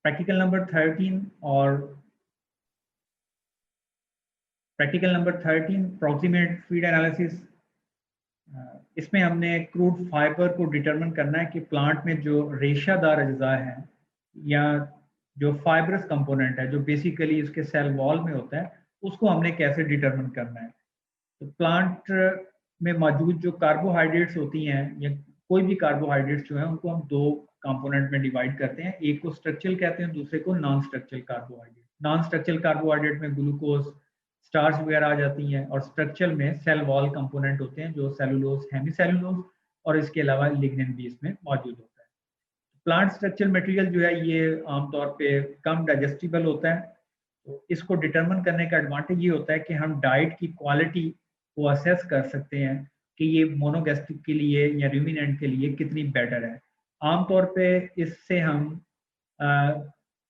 Practical number 13 और practical number 13 approximate feed analysis. इसमें हमने क्रूड फाइबर को डिटरमिन करना है कि प्लांट में जो रेशादार अज्जा हैं या जो फाइबरस कंपोनेंट है जो बेसिकली उसके सेल वॉल में होता है, उसको हमने कैसे डिटरमिन करना है। तो प्लांट में मौजूद जो कार्बोहाइड्रेट्स होती हैं या कोई भी कार्बोहाइड्रेट्स जो है उनको हम दो कंपोनेंट में डिवाइड करते हैं, एक को स्ट्रक्चरल कहते हैं, दूसरे को non structural carbohydrate. Non structural carbohydrate में ग्लूकोज, स्टार्च वगैरह आ जाती हैं, और स्ट्रक्चरल में सेल वॉल कंपोनेंट होते हैं जो सेलुलोज, हेमीसेलुलोज और इसके अलावा लिग्निन भी इसमें मौजूद होता है। प्लांट स्ट्रक्चरल मटेरियल जो है ये आमतौर पे कम डाइजेस्टिबल होता है। तो इसको डिटरमिन करने का एडवांटेज ये होता है कि हम डाइट की क्वालिटी को असेस कर सकते हैं कि ये मोनोगैस्ट्रिक के लिए या रूमिनेंट के लिए कितनी बेटर है। आमतौर पे इससे हम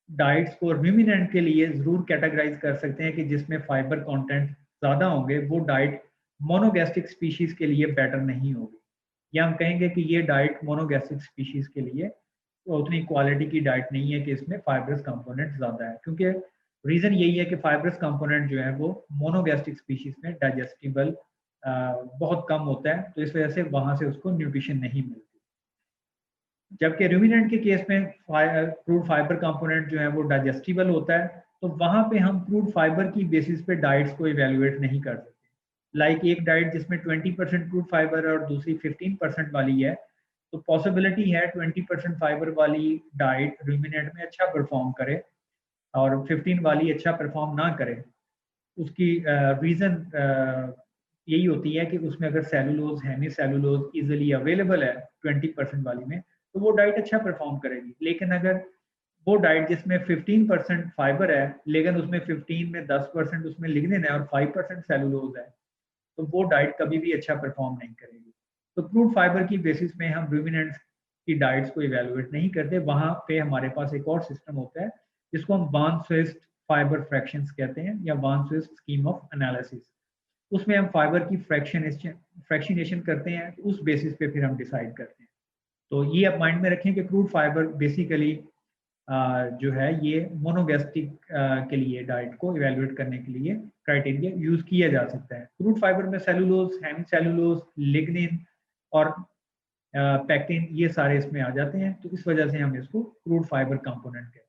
डाइट्स को रूमिनेंट के लिए ज़रूर कैटेगराइज कर सकते हैं कि जिसमें फाइबर कंटेंट ज़्यादा होंगे वो डाइट मोनोगैस्ट्रिक स्पीशीज़ के लिए बेटर नहीं होगी, या हम कहेंगे कि ये डाइट मोनोगैस्ट्रिक स्पीशीज़ के लिए तो उतनी क्वालिटी की डाइट नहीं है कि इसमें फाइबरस कंपोनेंट ज़्यादा है, क्योंकि रीज़न यही है कि फाइबरस कंपोनेंट जो है वो मोनोगैस्ट्रिक स्पीशीज़ में डाइजेस्टिबल बहुत कम होता है, तो इस वजह से वहाँ से उसको न्यूट्रिशन नहीं मिलती। जबकि रूमिनेंट के केस में क्रूड फाइबर कंपोनेंट जो है वो डाइजेस्टिबल होता है, तो वहाँ पे हम क्रूड फाइबर की बेसिस पे डाइट्स को इवेल्युएट नहीं कर सकते। लाइक एक डाइट जिसमें 20% क्रूड फाइबर और दूसरी 15% वाली है, तो पॉसिबिलिटी है 20% फाइबर वाली डाइट रूमिनेंट में अच्छा परफॉर्म करे और 15 वाली अच्छा परफॉर्म ना करे। उसकी रीज़न यही होती है कि उसमें अगर cellulose, hemicellulose easily available है 20% वाली में, तो वो डाइट अच्छा परफॉर्म करेगी। लेकिन अगर वो डाइट जिसमें 15% फाइबर है लेकिन उसमें 15 में 10% उसमें लिग्निन है और 5% सेलुलोज है, तो वो डाइट कभी भी अच्छा परफॉर्म नहीं करेगी। तो क्रूड फाइबर की बेसिस में हम रूमिनेंट्स की डाइट्स को इवेलुएट नहीं करते। वहाँ पे हमारे पास एक और सिस्टम होता है जिसको हम बार्न स्विस्ट फाइबर फ्रैक्शंस कहते हैं या बार्न स्विस्ट स्कीम ऑफ एनालिसिस। उसमें हम फाइबर की फ्रैक्शनेशन करते हैं, उस बेसिस पे फिर हम डिसाइड करते हैं। तो ये आप माइंड में रखें कि क्रूड फाइबर बेसिकली जो है ये मोनोगैस्ट्रिक के लिए डाइट को इवेलुएट करने के लिए क्राइटेरिया यूज किया जा सकता है। क्रूड फाइबर में सेलुलोज, हेमीसेलुलोज, लिग्निन और पैक्टिन ये सारे इसमें आ जाते हैं, तो इस वजह से हम इसको क्रूड फाइबर कंपोनेंट कहते हैं।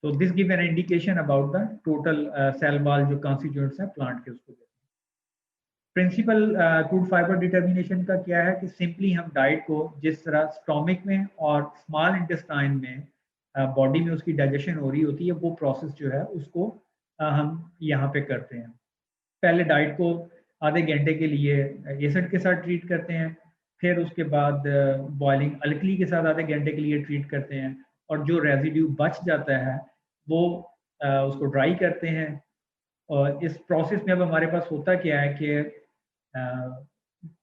तो this give an indication about the total sale wall जो कॉन्स्टिट्यूएंट्स हैं प्लांट के, उसको देते हैं। प्रिंसिपल क्रूड फाइबर डिटर्मिनेशन का क्या है कि सिंपली हम डाइट को जिस तरह स्टोमिक में और स्मॉल इंटेस्टाइन में बॉडी में उसकी डाइजेशन हो रही होती है, वो प्रोसेस जो है उसको हम यहाँ पे करते हैं। पहले डाइट को आधे घंटे के लिए एसिड के साथ ट्रीट करते हैं, फिर उसके बाद बॉइलिंग अल्कली के साथ आधे घंटे के लिए ट्रीट करते हैं, और जो रेजिड्यू बच जाता है वो उसको ड्राई करते हैं। और इस प्रोसेस में अब हमारे पास होता क्या है कि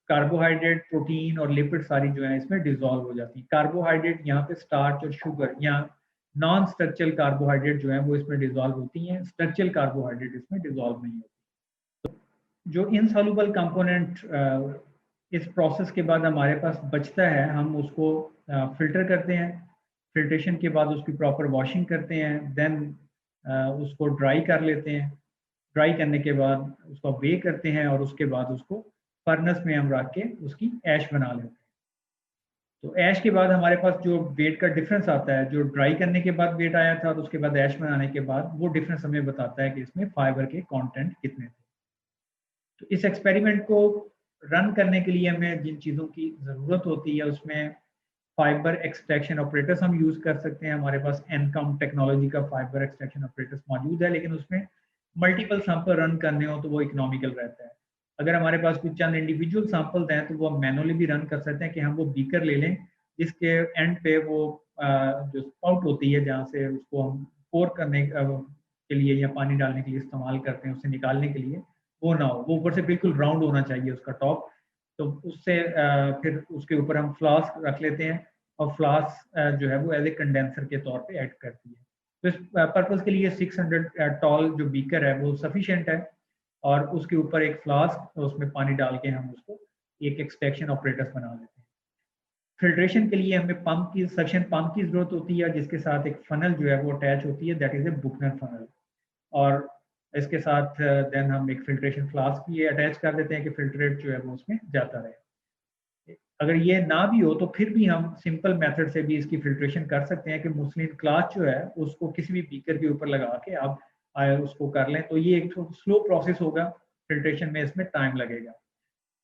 कार्बोहाइड्रेट, प्रोटीन और लिपिड सारी जो है इसमें डिजोल्व हो जाती है। कार्बोहाइड्रेट यहाँ पे स्टार्च और शुगर या नॉन स्ट्रक्चरल कार्बोहाइड्रेट जो है वो इसमें डिजोल्व होती हैं, स्ट्रक्चरल कार्बोहाइड्रेट इसमें डिजोल्व नहीं होती। जो इनसॉल्युबल कंपोनेंट इस प्रोसेस के बाद हमारे पास बचता है, हम उसको फिल्टर करते हैं। फिल्ट्रेशन के बाद उसकी प्रॉपर वॉशिंग करते हैं, देन उसको ड्राई कर लेते हैं। ड्राई करने के बाद उसको बे करते हैं और उसके बाद उसको फर्नेस में हम रख के उसकी ऐश बना लेते हैं। तो ऐश के बाद हमारे पास जो वेट का डिफरेंस आता है, जो ड्राई करने के बाद वेट आया था और उसके बाद ऐश बनाने के बाद, वो डिफरेंस हमें बताता है कि इसमें फाइबर के कंटेंट कितने थे। तो इस एक्सपेरिमेंट को रन करने के लिए हमें जिन चीज़ों की ज़रूरत होती है उसमें फाइबर एक्सट्रैक्शन ऑपरेटर्स हम यूज़ कर सकते हैं। हमारे पास एनकम टेक्नोलॉजी का फाइबर एक्सट्रैक्शन ऑपरेटर्स मौजूद है, लेकिन उसमें मल्टीपल सैंपल रन करने हो तो वो इकोनॉमिकल रहता है। अगर हमारे पास कुछ चंद इंडिविजुअल सैंपल्स हैं तो वो मैनुअली भी रन कर सकते हैं कि हम वो बीकर ले लें जिसके एंड पे वो जो स्पाउट होती है जहाँ से उसको हम पोर करने के लिए या पानी डालने के लिए इस्तेमाल करते हैं, उसे निकालने के लिए, वो ना हो, वो ऊपर से बिल्कुल राउंड होना चाहिए उसका टॉप। तो उससे फिर उसके ऊपर हम फ्लास्क रख लेते हैं और फ्लास्क जो है वो एज ए कंडेंसर के तौर पे ऐड करती है। तो इस पर्पज़ के लिए 600 टॉल जो बीकर है वो सफिशिएंट है, और उसके ऊपर एक फ्लास्क, उसमें पानी डाल के हम उसको एक एक्सट्रैक्शन ऑपरेटर्स बना लेते हैं। फिल्ट्रेशन के लिए हमें पंप की सक्शन पंप की ज़रूरत होती है, जिसके साथ एक फनल जो है वो अटैच होती है, दैट इज़ ए बुकनर फनल। और इसके साथ देन हम एक फिल्ट्रेशन फ्लास्क भी अटैच कर देते हैं कि फिल्ट्रेट जो है वो उसमें जाता रहे। अगर ये ना भी हो तो फिर भी हम सिंपल मेथड से भी इसकी फिल्ट्रेशन कर सकते हैं कि मुस्लिन क्लॉथ जो है उसको किसी भी बीकर के ऊपर लगा के आप उसको कर लें, तो ये एक स्लो प्रोसेस होगा, फिल्ट्रेशन में इसमें टाइम लगेगा।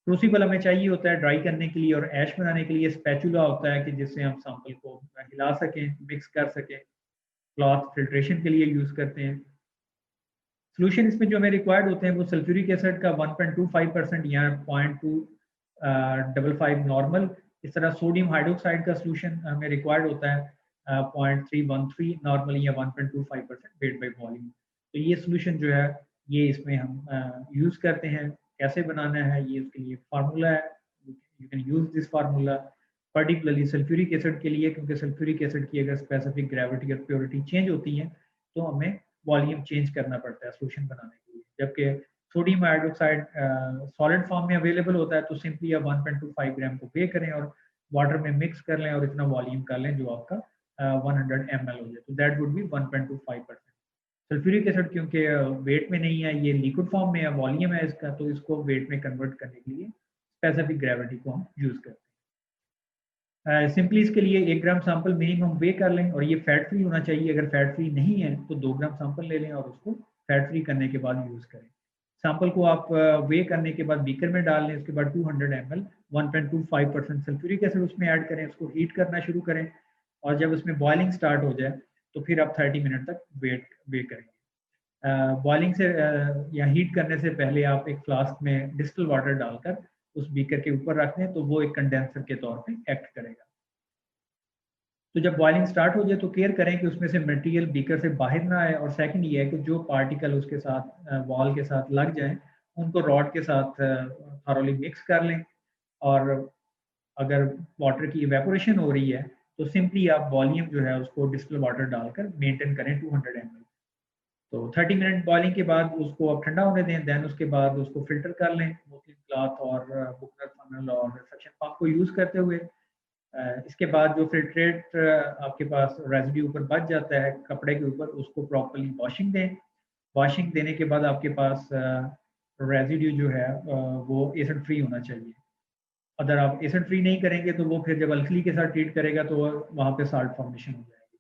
क्रूसिबल हमें चाहिए होता है ड्राई करने के लिए, और ऐश बनाने के लिए स्पैचुला होता है कि जिससे हम सैंपल को हिला सकें, मिक्स कर सकें। क्लॉथ फिल्ट्रेशन के लिए यूज़ करते हैं। सॉल्यूशन इसमें जो हमें रिक्वायर्ड होते हैं वो सल्फ्यूरिक एसिड का 1.25% या 0.55 नॉर्मल। इस तरह सोडियम हाइड्रोक्साइड का सॉल्यूशन हमें रिक्वायर्ड होता है 0.313 नॉर्मली या 1.25% वेट बाय वॉल्यूम। तो ये सॉल्यूशन जो है ये इसमें हम यूज़ करते हैं। कैसे बनाना है ये उसके लिए फार्मूला है, you can use this formula particularly sulphuric acid के लिए, क्योंकि सल्फ्यूरिक एसिड की अगर स्पेसिफिक ग्रेविटी और प्योरिटी चेंज होती है तो हमें वॉल्यूम चेंज करना पड़ता है सॉल्यूशन बनाने के लिए। जबकि सोडियम हाइड्रोक्साइड सॉलिड फॉर्म में अवेलेबल होता है, तो सिंपली आप 1.25 ग्राम को पे करें और वाटर में मिक्स कर लें और इतना वॉल्यूम कर लें जो आपका 100 ml हो जाए, तो that would be 1.25%। Sulphuric acid क्योंकि वेट में नहीं है, ये लिक्विड फॉर्म में है, वॉल्यूम है इसका, तो इसको वेट में कन्वर्ट करने के लिए स्पेसिफिक ग्रेविटी को हम यूज़ करते हैं। सिंपली इसके लिए 1 ग्राम सैंपल मिनिमम वे कर लें, और ये फैट फ्री होना चाहिए। अगर फैट फ्री नहीं है तो 2 ग्राम सैंपल ले लें और उसको फैट फ्री करने के बाद यूज़ करें। सैंपल को आप वे करने के बाद बीकर में डाल लें, उसके बाद 200 ml 1.25% सल्फ्यूरिक एसिड उसमें ऐड करें, उसको हीट करना शुरू करें, और जब उसमें बॉइलिंग स्टार्ट हो जाए तो फिर आप 30 मिनट तक वे करेंगे। बॉइलिंग से या हीट करने से पहले आप एक फ्लास्क में डिस्टिल वाटर डालकर उस बीकर के ऊपर रख दें, तो वो एक कंडेंसर के तौर पे एक्ट करेगा। तो जब बॉइलिंग स्टार्ट हो जाए तो केयर करें कि उसमें से मटेरियल बीकर से बाहर ना आए, और सेकंड ये है कि जो पार्टिकल उसके साथ वॉल के साथ लग जाएं उनको रॉड के साथ थॉरोली मिक्स कर लें। और अगर वाटर की इवेपोरेशन हो रही है तो सिंपली आप वॉल्यूम जो है उसको डिस्टिल वाटर डालकर मेंटेन करें 200 ml। तो 30 मिनट बॉइलिंग के बाद उसको आप ठंडा होने दें, देन उसके बाद उसको फिल्टर कर लें मुस्लिन क्लॉथ और बुकनर फनल और सक्शन पंप को यूज़ करते हुए। इसके बाद जो फिल्ट्रेट आपके पास रेजिड्यू ऊपर बच जाता है कपड़े के ऊपर, उसको प्रॉपर्ली वॉशिंग दें। वॉशिंग देने के बाद आपके पास रेजिड्यू जो है वो एसिड फ्री होना चाहिए। अगर आप एसिड फ्री नहीं करेंगे तो वो फिर जब अल्कली के साथ ट्रीट करेगा तो वहाँ पे साल्ट फॉर्मेशन हो जाएगी।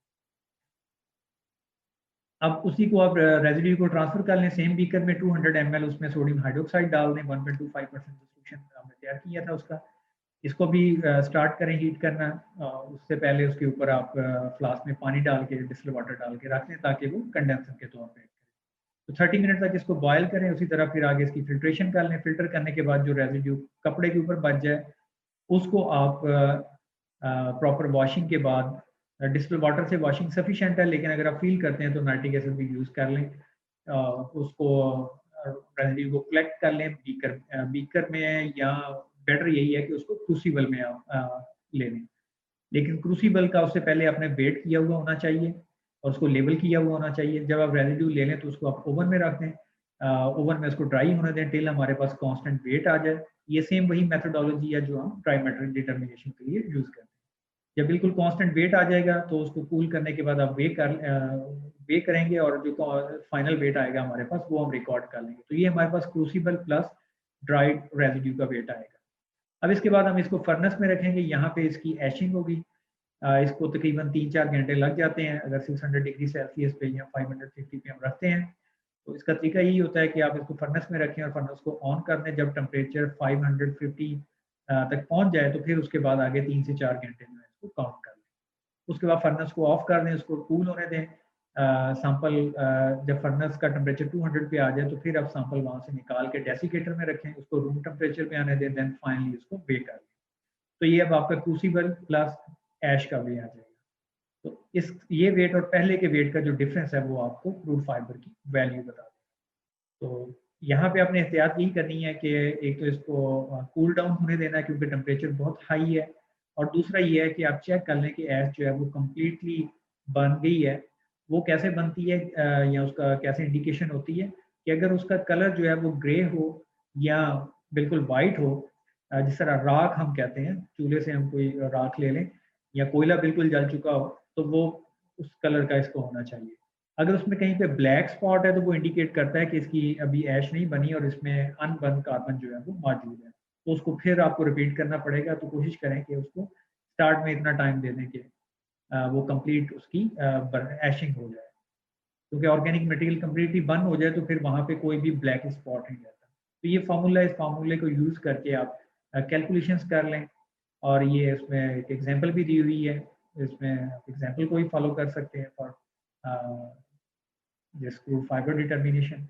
अब उसी को आप रेजिड्यू को ट्रांसफर कर लें सेम बीकर में 200 ml, उसमें सोडियम हाइड्रोक्साइड डाल दें, 1.25% सॉल्यूशन हमने तैयार किया था उसका। इसको भी स्टार्ट करें हीट करना। उससे पहले उसके ऊपर आप फ्लास्क में पानी डाल के डिस्टिल वाटर डाल के रख दें ताकि वो कंडेंसर के तौर पे। तो 30 मिनट तक इसको बॉयल करें। उसी तरह फिर आगे इसकी फिल्ट्रेशन कर लें। फिल्टर करने के बाद जो रेजिड्यू कपड़े के ऊपर बच जाए उसको आप प्रॉपर वॉशिंग के बाद डिस्टिल वाटर से वॉशिंग सफिशिएंट है, लेकिन अगर आप फील करते हैं तो नाइट्रिक एसिड भी यूज़ कर लें। उसको रेजिड्यू को कलेक्ट कर लें बीकर में, या बेटर यही है कि उसको क्रूसिबल में आप ले लें। लेकिन क्रूसिबल का उससे पहले आपने वेट किया हुआ होना चाहिए और उसको लेबल किया हुआ होना चाहिए। जब आप रेजिड्यू ले लें तो उसको आप ओवन में रख दें। ओवन में उसको ड्राई होने दें टिल हमारे पास कांस्टेंट वेट आ जाए। ये सेम वही मेथोडोलॉजी है जो हम ट्राइमेट्रिक डिटर्मिनेशन के लिए यूज़ करते हैं। जब बिल्कुल कांस्टेंट वेट आ जाएगा तो उसको कूल करने के बाद आप वे करेंगे, और जो फाइनल वेट आएगा हमारे पास वो हम रिकॉर्ड कर लेंगे। तो ये हमारे पास क्रूसिबल प्लस ड्राइड रेजिड्यू का वेट आएगा। अब इसके बाद हम इसको फर्नेस में रखेंगे। यहाँ पे इसकी एशिंग होगी। इसको तकरीबन 3-4 घंटे लग जाते हैं अगर 600 डिग्री सेल्सियस पे या 550 पे हम रखते हैं। तो इसका तरीका यही होता है कि आप इसको फर्नेस में रखें और फर्नेस को ऑन कर दें। जब टेम्परेचर 550 तक पहुंच जाए तो फिर उसके बाद आगे 3 से 4 घंटे में इसको काउंट कर लें। उसके बाद फर्नेस को ऑफ कर दें, उसको कूल होने दें। सैंपल जब फर्नेस का टेम्परेचर 200 पे आ जाए तो फिर आप सैंपल वहाँ से निकाल के डेसिकेटर में रखें, उसको रूम टेम्परेचर पे आने दें, देन फाइनली उसको बेक कर लें। तो ये अब आपका क्रूसिबल प्लस ऐश का वे आ जाएगा। तो इस ये वेट और पहले के वेट का जो डिफरेंस है वो आपको क्रूड फाइबर की वैल्यू बता देगा। तो यहाँ पे आपने एहतियात यही करनी है कि एक तो इसको कूल डाउन होने देना है क्योंकि टेम्परेचर बहुत हाई है, और दूसरा ये है कि आप चेक कर लें कि ऐश जो है वो कम्प्लीटली बन गई है। वो कैसे बनती है या उसका कैसे इंडिकेशन होती है कि अगर उसका कलर जो है वो ग्रे हो या बिल्कुल वाइट हो जिस तरह राख हम कहते हैं, चूल्हे से हम कोई राख ले लें या कोयला बिल्कुल जल चुका हो तो वो उस कलर का इसको होना चाहिए। अगर उसमें कहीं पे ब्लैक स्पॉट है तो वो इंडिकेट करता है कि इसकी अभी ऐश नहीं बनी और इसमें अनबर्न कार्बन जो है वो मौजूद है। तो उसको फिर आपको रिपीट करना पड़ेगा, तो कोशिश करें कि उसको स्टार्ट में इतना टाइम दे दें कि वो कंप्लीट उसकी ऐशिंग हो जाए, क्योंकि ऑर्गेनिक मटेरियल कंप्लीटली बर्न हो जाए तो फिर वहाँ पे कोई भी ब्लैक स्पॉट नहीं रहता। तो ये फार्मूला, इस फार्मूले को यूज़ करके आप कैलकुलेशंस कर लें, और ये इसमें एक एग्जांपल भी दी हुई है, इसमें एग्जांपल को ही फॉलो कर सकते हैं for this crude fibre determination.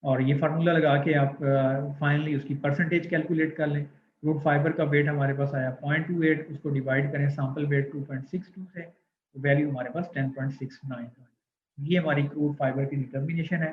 और ये फार्मूला लगा के आप फाइनली उसकी परसेंटेज कैलकुलेट कर लें। क्रूड फाइबर का वेट हमारे पास आया 0.28, उसको डिवाइड करें सैंपल वेट 2.62 से, वैल्यू हमारे पास 10.69। ये हमारी क्रूड फाइबर की डिटर्मिनेशन है।